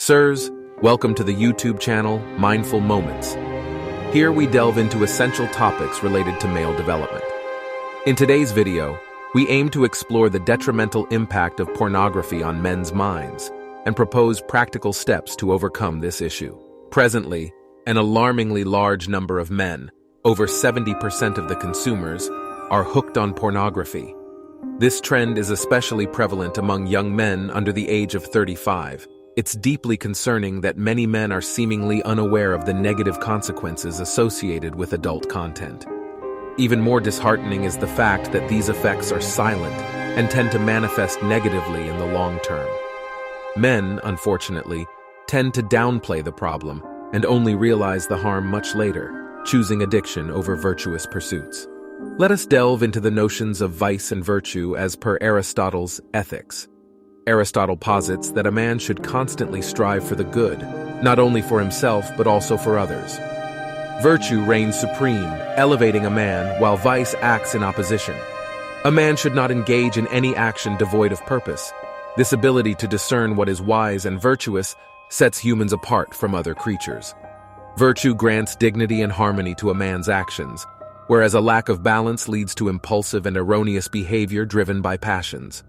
Sirs, welcome to the YouTube channel, Mindful Moments. Here we delve into essential topics related to male development. In today's video, we aim to explore the detrimental impact of pornography on men's minds and propose practical steps to overcome this issue. Presently, an alarmingly large number of men, over 70% of the consumers, are hooked on pornography. This trend is especially prevalent among young men under the age of 35. It's deeply concerning that many men are seemingly unaware of the negative consequences associated with adult content. Even more disheartening is the fact that these effects are silent and tend to manifest negatively in the long term. Men, unfortunately, tend to downplay the problem and only realize the harm much later, choosing addiction over virtuous pursuits. Let us delve into the notions of vice and virtue as per Aristotle's Ethics. Aristotle posits that a man should constantly strive for the good, not only for himself but also for others. Virtue reigns supreme, elevating a man, while vice acts in opposition. A man should not engage in any action devoid of purpose. This ability to discern what is wise and virtuous sets humans apart from other creatures. Virtue grants dignity and harmony to a man's actions, whereas a lack of balance leads to impulsive and erroneous behavior driven by passions.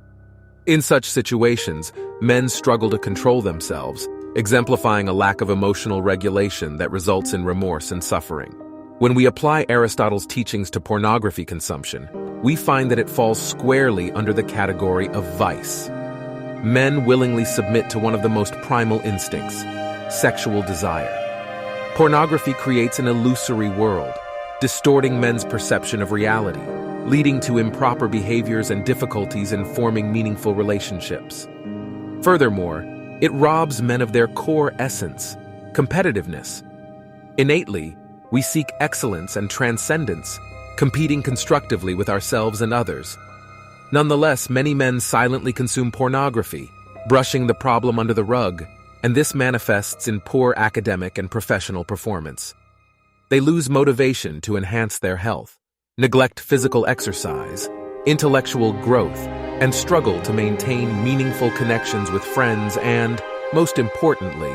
In such situations, men struggle to control themselves, exemplifying a lack of emotional regulation that results in remorse and suffering. When we apply Aristotle's teachings to pornography consumption, we find that it falls squarely under the category of vice. Men willingly submit to one of the most primal instincts, sexual desire. Pornography creates an illusory world, distorting men's perception of reality, leading to improper behaviors and difficulties in forming meaningful relationships. Furthermore, it robs men of their core essence, competitiveness. Innately, we seek excellence and transcendence, competing constructively with ourselves and others. Nonetheless, many men silently consume pornography, brushing the problem under the rug, and this manifests in poor academic and professional performance. They lose motivation to enhance their health, neglect physical exercise, intellectual growth, and struggle to maintain meaningful connections with friends and, most importantly,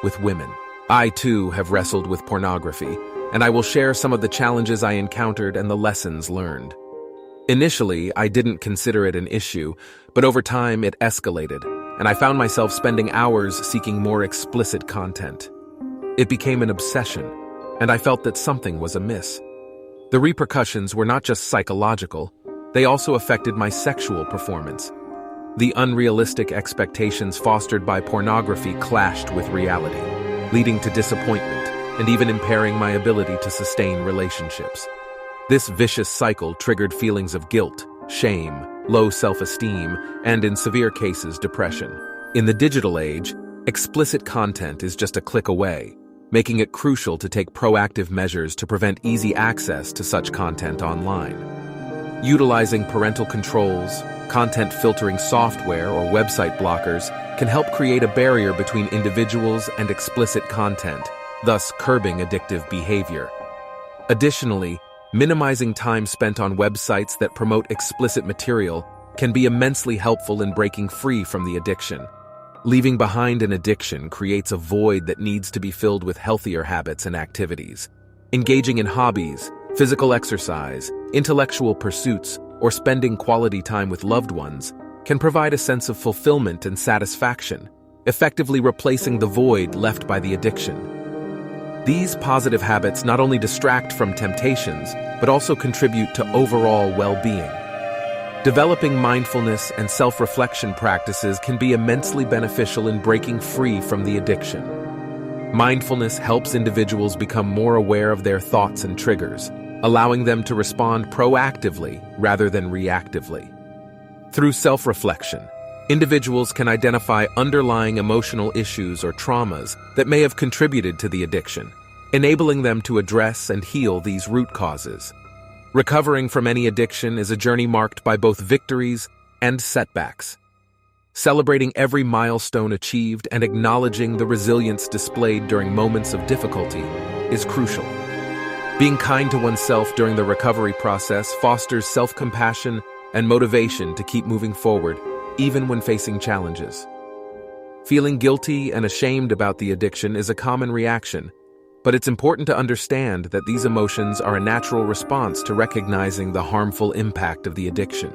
with women. I too have wrestled with pornography, and I will share some of the challenges I encountered and the lessons learned. Initially, I didn't consider it an issue, but over time it escalated, and I found myself spending hours seeking more explicit content. It became an obsession, and I felt that something was amiss. The repercussions were not just psychological, they also affected my sexual performance. The unrealistic expectations fostered by pornography clashed with reality, leading to disappointment and even impairing my ability to sustain relationships. This vicious cycle triggered feelings of guilt, shame, low self-esteem, and in severe cases, depression. In the digital age, explicit content is just a click away, making it crucial to take proactive measures to prevent easy access to such content online. Utilizing parental controls, content filtering software, or website blockers can help create a barrier between individuals and explicit content, thus curbing addictive behavior. Additionally, minimizing time spent on websites that promote explicit material can be immensely helpful in breaking free from the addiction. Leaving behind an addiction creates a void that needs to be filled with healthier habits and activities. Engaging in hobbies, physical exercise, intellectual pursuits, or spending quality time with loved ones can provide a sense of fulfillment and satisfaction, effectively replacing the void left by the addiction. These positive habits not only distract from temptations, but also contribute to overall well-being. Developing mindfulness and self-reflection practices can be immensely beneficial in breaking free from the addiction. Mindfulness helps individuals become more aware of their thoughts and triggers, allowing them to respond proactively rather than reactively. Through self-reflection, individuals can identify underlying emotional issues or traumas that may have contributed to the addiction, enabling them to address and heal these root causes. Recovering from any addiction is a journey marked by both victories and setbacks. Celebrating every milestone achieved and acknowledging the resilience displayed during moments of difficulty is crucial. Being kind to oneself during the recovery process fosters self-compassion and motivation to keep moving forward, even when facing challenges. Feeling guilty and ashamed about the addiction is a common reaction, but it's important to understand that these emotions are a natural response to recognizing the harmful impact of the addiction.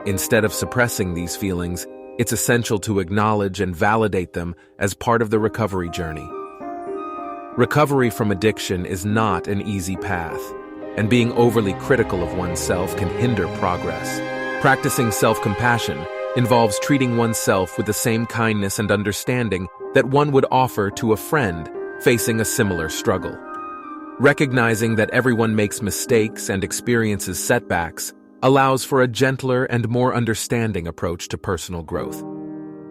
Instead of suppressing these feelings, it's essential to acknowledge and validate them as part of the recovery journey. Recovery from addiction is not an easy path, and being overly critical of oneself can hinder progress. Practicing self-compassion involves treating oneself with the same kindness and understanding that one would offer to a friend facing a similar struggle. Recognizing that everyone makes mistakes and experiences setbacks allows for a gentler and more understanding approach to personal growth.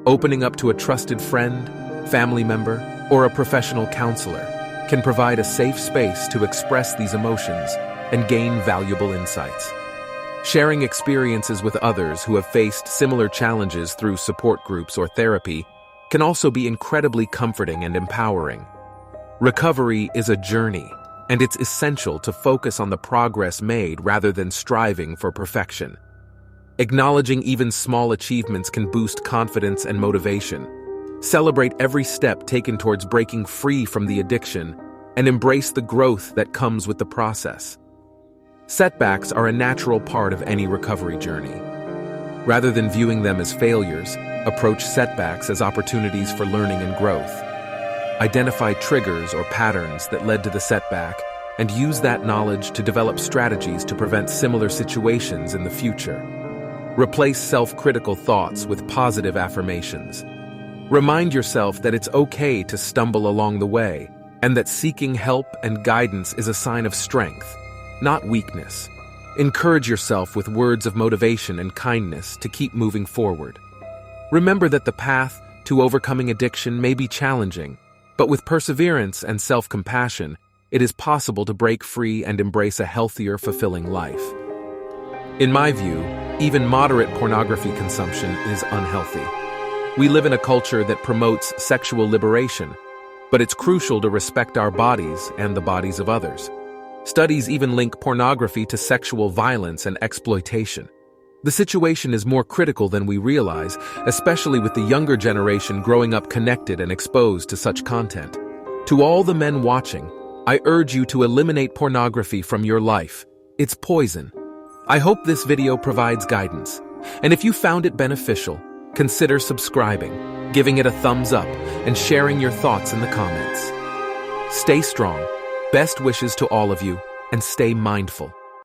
Opening up to a trusted friend, family member, or a professional counselor can provide a safe space to express these emotions and gain valuable insights. Sharing experiences with others who have faced similar challenges through support groups or therapy can also be incredibly comforting and empowering. Recovery is a journey, and it's essential to focus on the progress made rather than striving for perfection. Acknowledging even small achievements can boost confidence and motivation. Celebrate every step taken towards breaking free from the addiction and embrace the growth that comes with the process. Setbacks are a natural part of any recovery journey. Rather than viewing them as failures, approach setbacks as opportunities for learning and growth. Identify triggers or patterns that led to the setback and use that knowledge to develop strategies to prevent similar situations in the future. Replace self-critical thoughts with positive affirmations. Remind yourself that it's okay to stumble along the way and that seeking help and guidance is a sign of strength, not weakness. Encourage yourself with words of motivation and kindness to keep moving forward. Remember that the path to overcoming addiction may be challenging, but with perseverance and self-compassion, it is possible to break free and embrace a healthier, fulfilling life. In my view, even moderate pornography consumption is unhealthy. We live in a culture that promotes sexual liberation, but it's crucial to respect our bodies and the bodies of others. Studies even link pornography to sexual violence and exploitation. The situation is more critical than we realize, especially with the younger generation growing up connected and exposed to such content. To all the men watching, I urge you to eliminate pornography from your life. It's poison. I hope this video provides guidance, and if you found it beneficial, consider subscribing, giving it a thumbs up, and sharing your thoughts in the comments. Stay strong. Best wishes to all of you, and stay mindful.